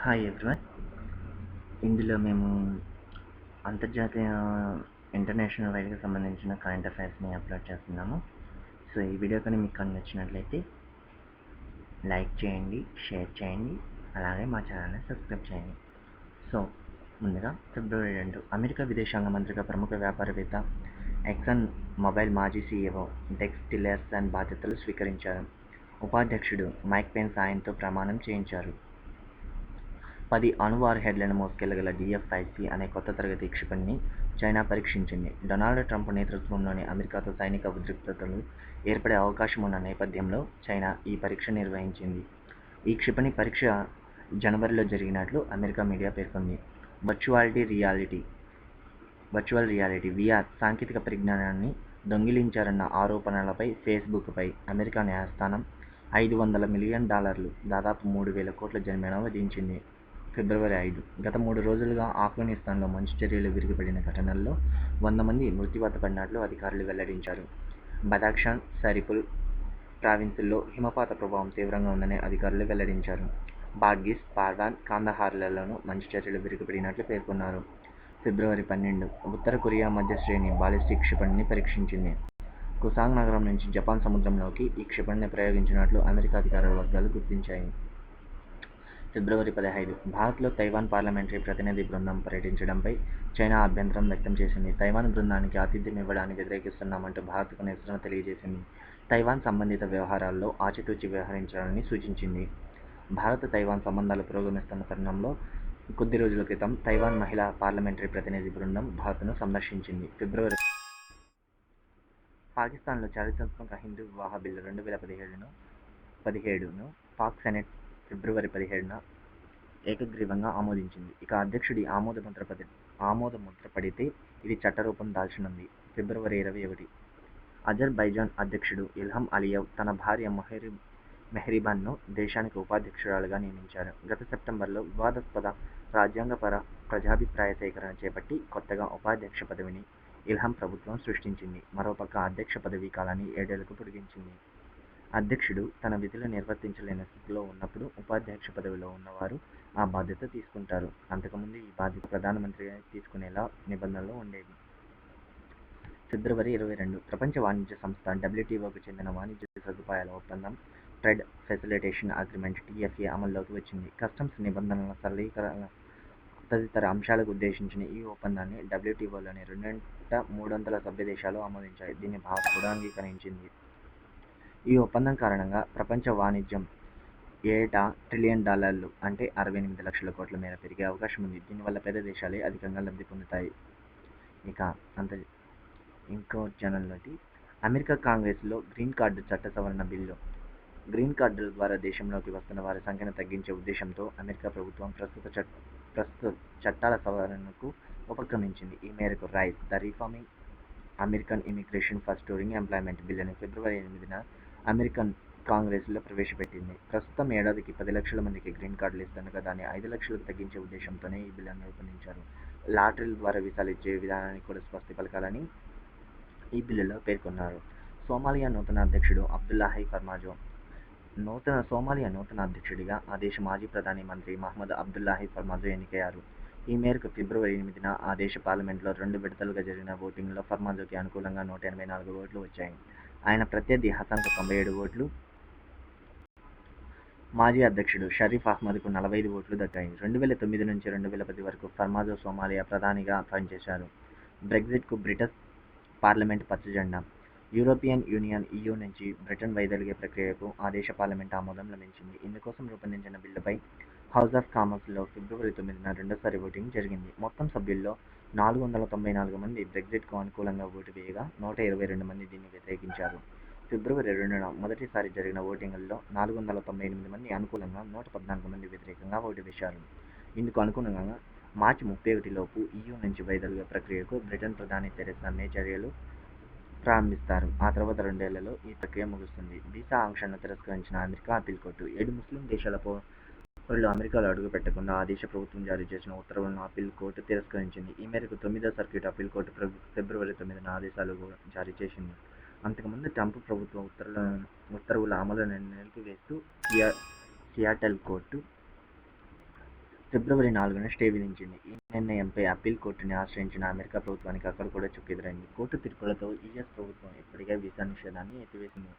Hi everyone. ఇందులో మేము అంతర్జాతీయ ఇంటర్నేషనల్ వైడ్గా సంబంధించిన కరెంట్ అఫైర్స్ని అప్లోడ్ చేస్తున్నాము. సో ఈ వీడియో కానీ మీకు నచ్చినట్లయితే లైక్ చేయండి, షేర్ చేయండి, అలాగే మా ఛానల్ని సబ్స్క్రైబ్ చేయండి. సో ముందుగా ఫిబ్రవరి 2 అమెరికా విదేశాంగ మంత్రిగా ప్రముఖ వ్యాపారవేత్త ఎక్సన్ మొబైల్ మాజీ సీఈఓ డెక్స్ టిల్లర్సన్ బాధ్యతలు స్వీకరించారు. ఉపాధ్యక్షుడు మైక్ పెన్స్ ఆయనతో ప్రమాణం చేయించారు. 10 అణు వార్హెడ్లను మోసుకెళ్లగల DF-5C అనే కొత్త తరగతి క్షిపణిని చైనా పరీక్షించింది. డొనాల్డ్ ట్రంప్ నేతృత్వంలోని అమెరికాతో సైనిక ఉద్రిక్తతలు ఏర్పడే అవకాశం ఉన్న నేపథ్యంలో చైనా ఈ పరీక్ష నిర్వహించింది. ఈ క్షిపణి పరీక్ష జనవరిలో జరిగినట్లు అమెరికా మీడియా పేర్కొంది. వర్చువల్ రియాలిటీ VR సాంకేతిక పరిజ్ఞానాన్ని దొంగిలించారన్న ఆరోపణలపై ఫేస్బుక్పై అమెరికా న్యాయస్థానం $500 మిలియన్ దాదాపు 3,000 కోట్ల జరిమానా విధించింది. ఫిబ్రవరి 5 గత 3 రోజులుగా ఆఫ్ఘనిస్తాన్లో మంచు చర్యలు విరిగిపడిన ఘటనల్లో 100 మంది మృత్యువాత పడినట్లు అధికారులు వెల్లడించారు. బదాఖ్షాన్, సరిపుల్ ప్రావిన్సుల్లో హిమపాత ప్రభావం తీవ్రంగా ఉందని అధికారులు వెల్లడించారు. బాగ్గిస్, పార్వాన్, కాందహార్లలోనూ మంచు చర్యలు విరిగిపడినట్లు పేర్కొన్నారు. ఫిబ్రవరి 12 ఉత్తర కొరియా మధ్య శ్రేణి బాలిస్టిక్ క్షిపణిని పరీక్షించింది. కుసాంగ్ నగరం నుంచి జపాన్ సముద్రంలోకి ఈ క్షిపణిని ప్రయోగించినట్లు అమెరికా అధికార వర్గాలు గుర్తించాయి. ఫిబ్రవరి 15 భారత్లో తైవాన్ పార్లమెంటరీ ప్రతినిధి బృందం పర్యటించడంపై చైనా అభ్యంతరం వ్యక్తం చేసింది. తైవాన్ బృందానికి ఆతిథ్యం ఇవ్వడాన్ని వ్యతిరేకిస్తున్నామంటూ భారత్కు నిరసన తెలియజేసింది. తైవాన్ సంబంధిత వ్యవహారాల్లో ఆచితూచి వ్యవహరించాలని సూచించింది. భారత్ తైవాన్ సంబంధాలు పురోగమిస్తున్న తరుణంలో కొద్ది రోజుల క్రితం తైవాన్ మహిళా పార్లమెంటరీ ప్రతినిధి బృందం భారత్ను సందర్శించింది. ఫిబ్రవరి పాకిస్తాన్లో చారిత్రాత్మక హిందూ వివాహ బిల్లు 2017ను పాక్ సెనెట్ ఫిబ్రవరి 17న ఏకగ్రీవంగా ఆమోదించింది. ఇక అధ్యక్షుడి ఆమోదముద్ర పడితే ఇది చట్టరూపం దాల్చనుంది. ఫిబ్రవరి 21 అజర్బైజాన్ అధ్యక్షుడు ఇల్హం అలియవ్ తన భార్య మెహ్రిబాన్ను దేశానికి ఉపాధ్యక్షురాలిగా నియమించారు. గత సెప్టెంబర్లో వివాదాస్పద రాజ్యాంగపర ప్రజాభిప్రాయ సేకరణ చేపట్టి కొత్తగా ఉపాధ్యక్ష పదవిని ఇల్హం ప్రభుత్వం సృష్టించింది. మరోపక్క అధ్యక్ష పదవీ కాలాన్ని 7 ఏళ్లకు పొడిగించింది. అధ్యక్షుడు తన విధులు నిర్వర్తించలేని స్థితిలో ఉన్నప్పుడు ఉపాధ్యక్ష పదవిలో ఉన్నవారు ఆ బాధ్యత తీసుకుంటారు. అంతకుముందు ఈ బాధ్యత ప్రధానమంత్రి తీసుకునేలా నిబంధనలు ఉండేవి. ఫిబ్రవరి 22 ప్రపంచ వాణిజ్య సంస్థ WTOకు చెందిన వాణిజ్య సదుపాయాల ఒప్పందం ట్రేడ్ ఫెసిలిటేషన్ అగ్రిమెంట్ TFA అమల్లోకి వచ్చింది. కస్టమ్స్ నిబంధనల సరళీకరణ తదితర అంశాలకు ఉద్దేశించిన ఈ ఒప్పందాన్ని WTOలోని 2,300 సభ్య దేశాలు ఆమోదించాయి. దీన్ని భారత్ కూడా అంగీకరించింది. ఈ ఒప్పందం కారణంగా ప్రపంచ వాణిజ్యం ఏటా $1 ట్రిలియన్ అంటే 68 లక్షల కోట్ల మేర పెరిగే అవకాశం ఉంది. దీనివల్ల పేద దేశాలే అధికంగా లబ్ధి పొందుతాయి. ఇక ఇంకో ఛానల్లోకి అమెరికా కాంగ్రెస్లో గ్రీన్ కార్డు చట్ట సవరణ బిల్లు. గ్రీన్ కార్డుల ద్వారా దేశంలోకి వస్తున్న వారి సంఖ్యను తగ్గించే ఉద్దేశంతో అమెరికా ప్రభుత్వం ప్రస్తుత చట్టాల సవరణకు ఉపక్రమించింది. ఈ మేరకు rice the reforming American immigration for touring employment బిల్లును ఫిబ్రవరి 8న అమెరికన్ కాంగ్రెస్లో ప్రవేశపెట్టింది. ప్రస్తుతం ఏడాదికి 10 లక్షల మందికి గ్రీన్ కార్డులు ఇస్తుండగా దాన్ని 5 లక్షలకు తగ్గించే ఉద్దేశంతోనే ఈ బిల్లును రూపొందించారు. లాటరీల ద్వారా వీసాలు ఇచ్చే విధానానికి కూడా స్వస్తి పలకాలని ఈ బిల్లులో పేర్కొన్నారు. సోమాలియా నూతన అధ్యక్షుడు అబ్దుల్లాహి ఫర్మాజో సోమాలియా నూతన అధ్యక్షుడిగా ఆ దేశ మాజీ ప్రధాని మంత్రి మహ్మద్ అబ్దుల్లాహి ఫర్మాజో ఎన్నికయ్యారు. ఈ మేరకు ఫిబ్రవరి 8న ఆ దేశ పార్లమెంట్లో 2 విడతలుగా జరిగిన ఓటింగ్లో ఫర్మాజోకి అనుకూలంగా 184 ఓట్లు వచ్చాయి. ఆయన ప్రత్యర్థి హసన్కు 97 ఓట్లు, మాజీ అధ్యక్షుడు షరీఫ్ అహ్మద్కు 45 ఓట్లు దక్కాయి. 2009 నుంచి 2010 వరకు ఫర్మాజో సోమాలియా ప్రధానిగా పనిచేశారు. బ్రెగ్జిట్కు బ్రిటన్ పార్లమెంట్ పచ్చజెండా. యూరోపియన్ యూనియన్ EU నుంచి బ్రిటన్ వైదొలిగే ప్రక్రియకు ఆ దేశ పార్లమెంట్ ఆమోదం లభించింది. ఇందుకోసం రూపొందించిన బిల్లుపై హౌస్ ఆఫ్ కామన్స్లో ఫిబ్రవరి 9న రెండోసారి ఓటింగ్ జరిగింది. మొత్తం సభ్యుల్లో 494 మంది బ్రెగ్జిట్కు అనుకూలంగా ఓటు వేయగా 122 మంది దీన్ని వ్యతిరేకించారు. ఫిబ్రవరి 2న మొదటిసారి జరిగిన ఓటింగుల్లో 498 మంది అనుకూలంగా, 114 మంది వ్యతిరేకంగా ఓటు వేశారు. ఇందుకు అనుగుణంగా మార్చి 31లోపు EU నుంచి వైదొలిగే ప్రక్రియకు బ్రిటన్ ప్రధాని థెరెసా మే చర్యలు ప్రారంభిస్తారు. ఆ తర్వాత 2 ఏళ్లలో ఈ ప్రక్రియ ముగుస్తుంది. వీసా ఆంక్షలను తిరస్కరించిన అమెరికా అప్పీల్ కోర్టు 7 ముస్లిం దేశాల పౌరులు అమెరికాలో అడుగుపెట్టకుండా ఆ దేశ ప్రభుత్వం జారీ చేసిన ఉత్తర్వులను అప్పీల్ కోర్టు తిరస్కరించింది. ఈ మేరకు 9వ సర్క్యూట్ అప్పీల్ కోర్టు ఫిబ్రవరి 9న ఆదేశాలు జారీ చేసింది. అంతకుముందు ట్రంప్ ప్రభుత్వ ఉత్తర్వుల అమలును నిలిపివేస్తూ సియాటల్ కోర్టు ఫిబ్రవరి 4న స్టే విధించింది. ఈ నిర్ణయంపై అప్పీల్ కోర్టుని ఆశ్రయించిన అమెరికా ప్రభుత్వానికి అక్కడ కూడా చుక్కెదురైంది. కోర్టు తీర్పులతో యూఎస్ ప్రభుత్వం ఇప్పటికే వీసా నిషేధాన్ని ఎత్తివేసింది.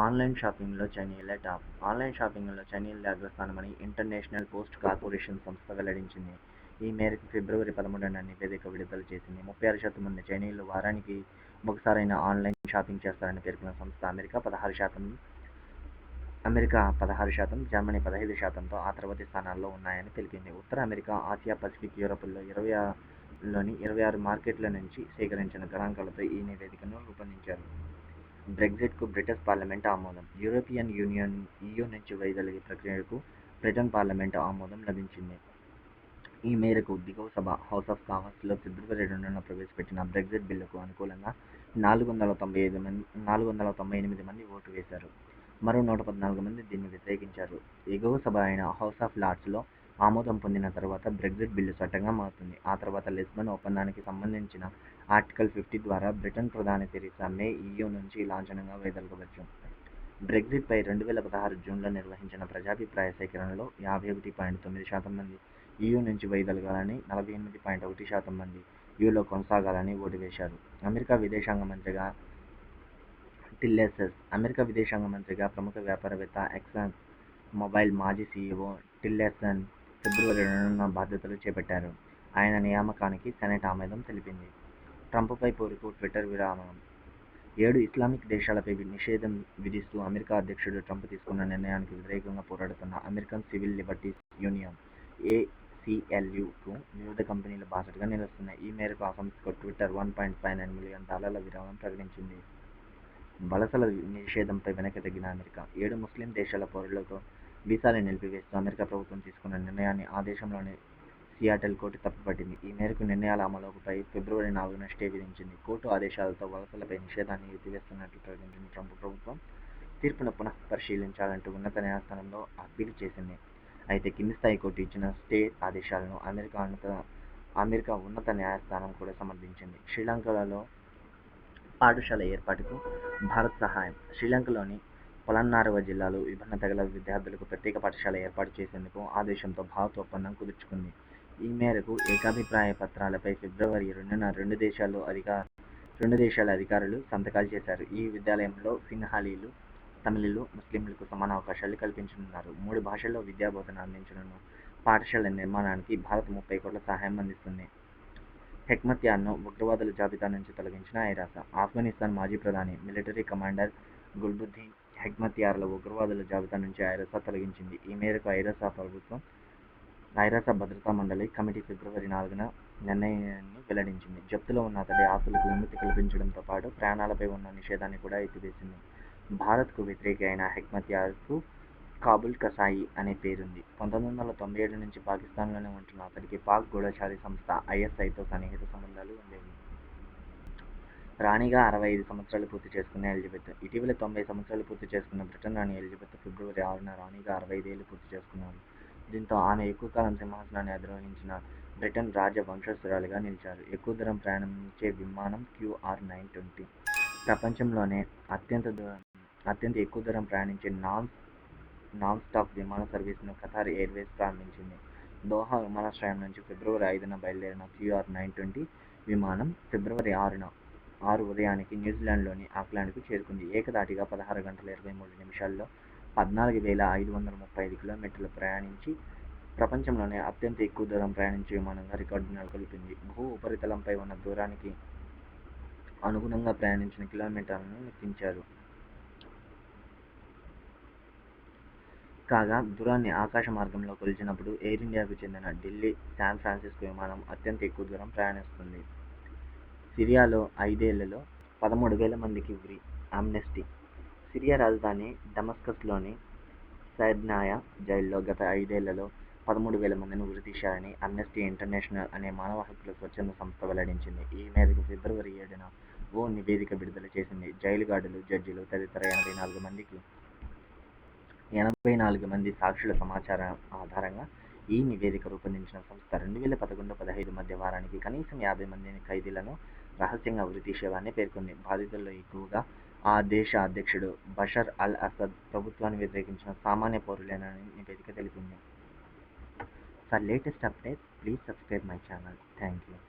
ఆన్లైన్ షాపింగ్లో చైనీయులే టాప్. ఆన్లైన్ షాపింగ్లో చైనీయులదే అగ్రస్థానమని ఇంటర్నేషనల్ పోస్ట్ కార్పొరేషన్ సంస్థ వెల్లడించింది. ఈ మేరకు ఫిబ్రవరి 13న నివేదిక విడుదల చేసింది. 36% మంది చైనీయులు వారానికి ఒకసారైనా ఆన్లైన్ షాపింగ్ చేస్తారని పేర్కొన్న సంస్థ అమెరికా 16%, జర్మనీ 15%తో ఆ తర్వాతి స్థానాల్లో ఉన్నాయని తెలిపింది. ఉత్తర అమెరికా, ఆసియా, పసిఫిక్, యూరప్లో 26 మార్కెట్ల నుంచి సేకరించిన గణాంకాలతో ఈ నివేదికను రూపొందించారు. బ్రెగ్జిట్కు బ్రిటిష్ పార్లమెంటు ఆమోదం. యూరోపియన్ యూనియన్ EU నుంచి వైదొలిగే ప్రక్రియకు బ్రిటన్ పార్లమెంటు ఆమోదం లభించింది. ఈ మేరకు దిగువ సభ హౌస్ ఆఫ్ కామన్స్లో ఫిబ్రవరి 2న ప్రవేశపెట్టిన బ్రెగ్జిట్ బిల్లుకు అనుకూలంగా 498 మంది ఓటు వేశారు. మరో 114 మంది దీన్ని వ్యతిరేకించారు. ఎగువ సభ అయిన హౌస్ ఆఫ్ లార్డ్స్లో ఆమోదం పొందిన తర్వాత బ్రెగ్జిట్ బిల్లు చట్టంగా మారుతుంది. ఆ తర్వాత లిస్బన్ ఒప్పందానికి సంబంధించిన ఆర్టికల్ 50 ద్వారా బ్రిటన్ ప్రధాని థెరిసా మే EU నుంచి లాంఛనంగా వైదొలగవచ్చు. బ్రెగ్జిట్పై 2016 జూన్లో నిర్వహించిన ప్రజాభిప్రాయ సేకరణలో 51.9% మంది EU నుంచి వైదొలగాలని, 48.1% మంది EUలో కొనసాగాలని ఓటు వేశారు. అమెరికా విదేశాంగ మంత్రిగా ప్రముఖ వ్యాపారవేత్త, ఎక్సాన్ మొబైల్ మాజీ CEO టిల్లెర్సన్ ఫిబ్రవరి 2న బాధ్యతలు చేపట్టారు. ఆయన నియామకానికి సెనెట్ ఆమోదం తెలిపింది. ట్రంప్పై పోరుకు ట్విట్టర్ విరామం. 7 ఇస్లామిక్ దేశాలపై నిషేధం విధిస్తూ అమెరికా అధ్యక్షుడు ట్రంప్ తీసుకున్న నిర్ణయానికి వ్యతిరేకంగా పోరాడుతున్న అమెరికన్ సివిల్ లిబర్టీస్ యూనియన్ ACLUకు వివిధ కంపెనీలు బాసటగా నిలుస్తున్నాయి. ఈ మేరకు ఆ సంస్థకు ట్విట్టర్ $1.59 మిలియన్ విరామం ప్రకటించింది. వలసల నిషేధంపై వెనక్కి తగ్గిన అమెరికా. 7 ముస్లిం దేశాల పౌరులకు వీసాలు నిలిపివేస్తూ అమెరికా ప్రభుత్వం తీసుకున్న నిర్ణయాన్ని ఆ దేశంలోని సియాటెల్ కోర్టు తప్పుపట్టింది. ఈ మేరకు నిర్ణయాల అమలుపై ఫిబ్రవరి 4న స్టే విధించింది. కోర్టు ఆదేశాలతో వలసలపై నిషేధాన్ని ఎత్తివేస్తున్నట్లు ప్రకటించిన ట్రంప్ ప్రభుత్వం తీర్పును పునఃపరిశీలించాలంటూ ఉన్నత న్యాయస్థానంలో అప్పీల్ చేసింది. అయితే కింది స్థాయి కోర్టు ఇచ్చిన స్టే ఆదేశాలను అమెరికా ఉన్నత న్యాయస్థానం కూడా సమర్థించింది. శ్రీలంకలో పాఠశాల ఏర్పాటుకు భారత్ సహాయం. శ్రీలంకలోని పొలన్నారువ జిల్లాలో విభిన్న తెగల విద్యార్థులకు ప్రత్యేక పాఠశాల ఏర్పాటు చేసేందుకు ఆ దేశంతో భారత్ ఒప్పందం కుదుర్చుకుంది. ఈ మేరకు ఏకాభిప్రాయ పత్రాలపై ఫిబ్రవరి 2న రెండు దేశాల అధికారులు సంతకాలు చేశారు. ఈ విద్యాలయంలో సింహళీలు, తమిళులు, ముస్లింలకు సమాన అవకాశాలు కల్పించనున్నారు. 3 భాషల్లో విద్యాబోధన అందించనున్న పాఠశాల నిర్మాణానికి భారత్ 30 కోట్ల సహాయం అందిస్తుంది. హెక్మత్యార్ను ఉగ్రవాదుల జాబితా నుంచి తొలగించిన ఐరాస. ఆఫ్ఘనిస్తాన్ మాజీ ప్రధాని, మిలిటరీ కమాండర్ గుల్బుద్దీన్ హెక్మత్యార్ల ఉగ్రవాదుల జాబితా నుంచి ఐరాస తొలగించింది. ఈ మేరకు ఐరాస భద్రతా మండలి కమిటీ ఫిబ్రవరి 4న నిర్ణయాన్ని వెల్లడించింది. జప్తులో ఉన్న అతడి ఆస్తులకు విముక్తి కల్పించడంతో పాటు ప్రాణాలపై ఉన్న నిషేధాన్ని కూడా ఎత్తివేసింది. భారత్కు వ్యతిరేకి అయిన హెక్మత్యార్కు కాబుల్ కసాయి అనే పేరుంది. 1997 నుంచి పాకిస్తాన్లోనే ఉంటున్న అతడికి పాక్ గూఢచారి సంస్థ ISIతో సన్నిహిత సంబంధాలు ఉండేవి. రాణిగా 65 సంవత్సరాలు పూర్తి చేసుకున్న ఎలిజబెత్. ఇటీవల 90 సంవత్సరాలు పూర్తి చేసుకున్న బ్రిటన్ రాణి ఎలిజబెత్ ఫిబ్రవరి 6న రాణిగా 65 ఏళ్లు పూర్తి చేసుకున్నారు. దీంతో ఆమె ఎక్కువ కాలం సింహాసనాన్ని అధిరోహించిన బ్రిటన్ రాజ వంశస్థురాలిగా నిలిచారు. ఎక్కువ దూరం ప్రయాణించే విమానం QR920. ప్రపంచంలోనే అత్యంత ఎక్కువ దూరం ప్రయాణించే నాన్ స్టాప్ విమాన సర్వీసును ఖతార్ ఎయిర్వేస్ ప్రారంభించింది. దోహా విమానాశ్రయం నుంచి ఫిబ్రవరి 5న బయలుదేరిన QR920 విమానం ఫిబ్రవరి 6 ఉదయానికి న్యూజిలాండ్లోని ఆక్లాండ్కు చేరుకుంది. ఏకధాటిగా 16 గంటల 23 నిమిషాల్లో 14,535 కిలోమీటర్లు ప్రయాణించి ప్రపంచంలోనే అత్యంత ఎక్కువ దూరం ప్రయాణించే విమానంగా రికార్డు నెలకొల్పింది. భూ ఉపరితలంపై ఉన్న దూరానికి అనుగుణంగా ప్రయాణించిన కిలోమీటర్లను లెక్కించారు. కాగా దూరాన్ని ఆకాశ మార్గంలో కొలిచినప్పుడు ఎయిర్ ఇండియాకు చెందిన ఢిల్లీ శాన్ ఫ్రాన్సిస్కో విమానం అత్యంత ఎక్కువ దూరం ప్రయాణిస్తుంది. సిరియాలో 5 ఏళ్లలో 13,000 మందికి ఉరి. ఆమ్నెస్టీ. సిరియా రాజధాని డమస్కస్లోని సైద్నాయా జైల్లో గత 5 ఏళ్లలో 13,000 మందిని ఉరితీశారని అమ్నెస్టీ ఇంటర్నేషనల్ అనే మానవ హక్కుల స్వచ్ఛంద సంస్థ వెల్లడించింది. ఈ మేరకు ఫిబ్రవరి 7న ఓ నివేదిక విడుదల చేసింది. జైలు గార్డులు, జడ్జీలు తదితర 84 మంది సాక్షుల సమాచారం ఆధారంగా ఈ నివేదిక రూపొందించిన సంస్థ 2011-15 మధ్య వారానికి కనీసం 50 మంది ఖైదీలను రహస్యంగా ఉరితీసేవారని పేర్కొంది. బాధితుల్లో ఎక్కువగా ఆ దేశ అధ్యక్షుడు బషర్ అల్ అసద్, ప్రభుత్వాన్ని వ్యతిరేకించిన సామాన్య పౌరులేనని నివేదిక తెలిపింది. For latest updates, please subscribe my channel. Thank you.